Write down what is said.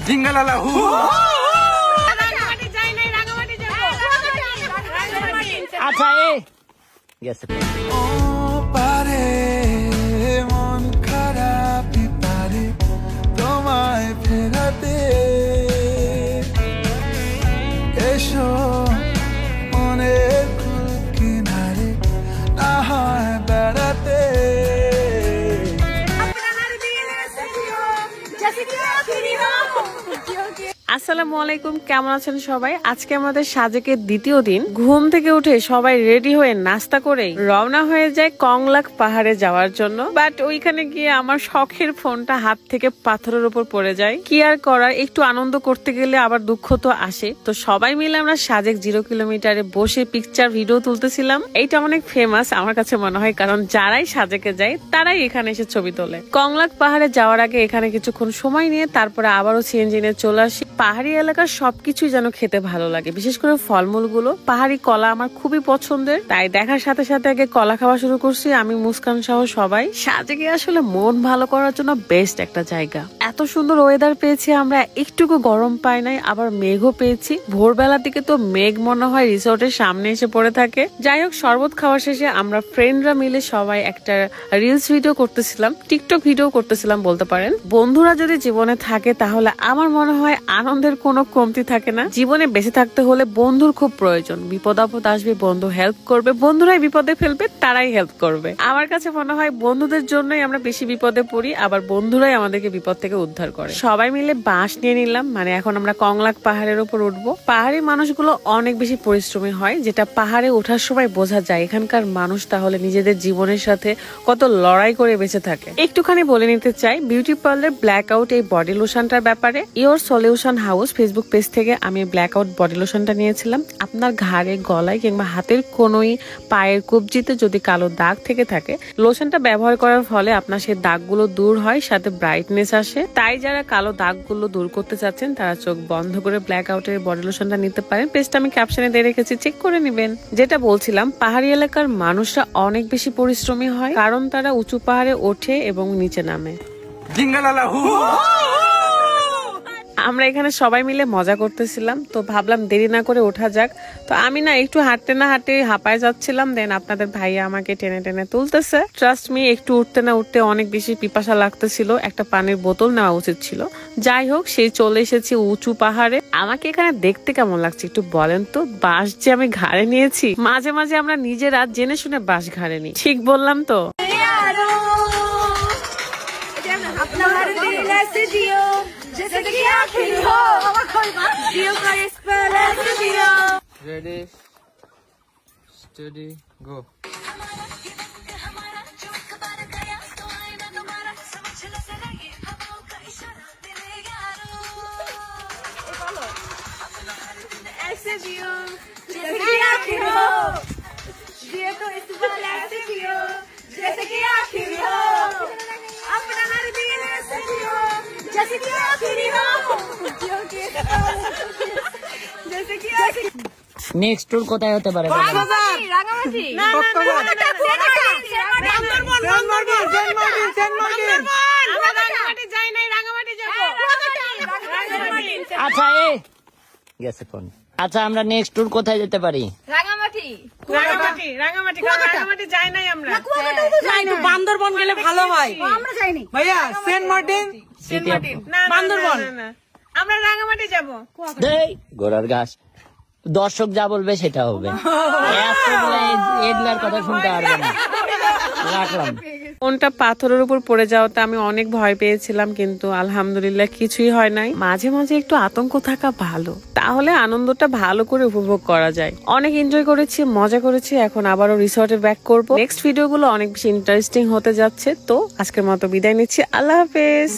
জিঙ্গালালা হু আচ্ছা গেছে ও পারে মন খারাপই পারে তোমায় ফেরাতে এসো মনের কুল কিনারে না হয় বেড়াতে আসসালামু আলাইকুম, কেমন আছেন সবাই? আজকে আমাদের সাজেকের দ্বিতীয় দিন। ঘুম থেকে উঠে সবাই রেডি হয়ে নাস্তা করে রওনা হয়ে যায় কংলাক পাহাড়ে যাওয়ার জন্য। বাট ওইখানে গিয়ে আমার শখের ফোনটা হাত থেকে পাথরের উপর পড়ে যায়। কি আর করার, একটু আনন্দ করতে গেলে আবার দুঃখ তো আসে। তো সবাই মিলে আমরা সাজেক 0 কিলোমিটারে বসে পিকচার ভিডিও তুলতেছিলাম। এইটা অনেক ফেমাস আমার কাছে মনে হয়, কারণ যারাই সাজেকে যায় তারাই এখানে এসে ছবি তোলে। কংলাক পাহাড়ে যাওয়ার আগে এখানে কিছুক্ষণ সময় নিয়ে তারপরে আবারও সিএনজি নিয়ে চলে আসি। পাহাড়ি এলাকার সবকিছুই যেন খেতে ভালো লাগে, বিশেষ করে ফলমূল গুলো। পাহাড়ি কলা আমার খুবই পছন্দের, তাই দেখার সাথে সাথে আগে কলা খাওয়া শুরু করছি আমি, মুস্কান সহ সবাই। সাজেকে আসলে মন ভালো করার জন্য বেস্ট একটা জায়গা। এত সুন্দর ওয়েদার পেয়েছি আমরা, একটুকু গরম পাই নাই, আবার মেঘও পেয়েছি। ভোরবেলার দিকে তো মেঘ মনে হয় রিসোর্টের সামনে এসে পড়ে থাকে। যাই হোক, শরবত খাওয়া শেষে আমরা ফ্রেন্ডরা মিলে সবাই একটা রিলস ভিডিও করতেছিলাম, টিকটক ভিডিও করতেছিলাম বলতে পারেন। বন্ধুরা যদি জীবনে থাকে তাহলে আমার মনে হয় আনন্দের কোনো কমতি থাকে না। জীবনে বেঁচে থাকতে হলে বন্ধুর খুব প্রয়োজন। বিপদ আপদ আসবে, বন্ধু হেল্প করবে। বন্ধুরাই বিপদে ফেলবে, তারাই হেল্প করবে। আমার কাছে মনে হয় বন্ধুদের জন্যই আমরা বেশি বিপদে পড়ি, আবার বন্ধুরাই আমাদেরকে বিপদ থেকে উদ্ধার করে। সবাই মিলে বাঁশ নিয়ে নিলাম, মানে এখন আমরা কংলাক পাহাড়ের উপর উঠবো। পাহাড়ি মানুষগুলো অনেক বেশি পরিশ্রমী হয়, যেটা পাহাড়ে ওঠার সময় বোঝা যায়। এখানকার মানুষ তাহলে নিজেদের জীবনের সাথে কত লড়াই করে বেঁচে থাকে। একটুখানি বলে নিতে চাই বিউটি পার্লার ব্ল্যাক আউট এই বডি লোশনটার ব্যাপারে। Your solution house Facebook page থেকে আমি ব্ল্যাক আউট বডি লোশনটা নিয়েছিলাম। আপনার ঘাড়ে, গলায় কিংবা হাতের কোনোই, পায়ের কবজিতে যদি কালো দাগ থেকে থাকে, লোশনটা ব্যবহার করার ফলে আপনার সেই দাগগুলো দূর হয়, সাথে ব্রাইটনেস আসে। তাই যারা কালো দাগগুলো দূর করতে চাচ্ছেন তারা চোখ বন্ধ করে ব্ল্যাক আউটের বডি লোশনটা নিতে পারেন। পেজটা আমি ক্যাপশনে দিয়ে রেখেছি, চেক করে নেবেন। যেটা বলছিলাম, পাহাড়ি এলাকার মানুষরা অনেক বেশি পরিশ্রমী হয়, কারণ তারা উঁচু পাহাড়ে ওঠে এবং নিচে নামে। জিঙ্গালালা হু আমরা এখানে সবাই মিলে মজা করতেছিলাম, তো ভাবলাম দেরি না করে ওঠা যাক। তো আমি না একটু হাঁটতে না হাঁটতে হাঁপায় যাচ্ছিলাম, দেন আপনাদের ভাইয়া আমাকে টেনে টেনে তুলতেছে। ট্রাস্ট মি, একটু উঠতে না উঠতে অনেক বেশি পিপাসা লাগতেছিল, একটা পানির বোতল নেওয়া উচিত ছিল। যাই হোক, সেই চলে এসেছি উঁচু পাহাড়ে। আমাকে এখানে দেখতে কেমন লাগছে একটু বলেন তো? বাঁশ যে আমি ঘাড়ে নিয়েছি। মাঝে মাঝে আমরা নিজেরা জেনে শুনে বাঁশ ঘাড়ে নিই, ঠিক বললাম তো? Ready, steady, go. Next tour কোথায় হতে পারে? আচ্ছা গেছে কোন? আচ্ছা, আমরা নেক্সট ট্যুর কোথায় যেতে পারি? বান্দরবন গেলে ভালো হয়। আমরা যাইনি ভাইয়া, সেন্ট মার্টিন, বান্দরবন। আমরা রাঙামাটি যাবো। ঘোড়ার ঘাস। দর্শক যা বলবে সেটা হবে, এগুলার কথা শুনতে পারবে না। রাখলাম। ফোনটা পাথরের উপর পড়ে যাওয়াতে আমি অনেক ভয় পেয়েছিলাম, কিন্তু আলহামদুলিল্লাহ কিছুই হয় নাই। মাঝে মাঝে একটু আতঙ্ক থাকা ভালো, তাহলে আনন্দটা ভালো করে উপভোগ করা যায়। অনেক এনজয় করেছি, মজা করেছি। এখন আবারও রিসর্টে ব্যাক করব। নেক্সট ভিডিওগুলো অনেক বেশি ইন্টারেস্টিং হতে যাচ্ছে। তো আজকের মতো বিদায় নিচ্ছি, আল্লাহ হাফেজ।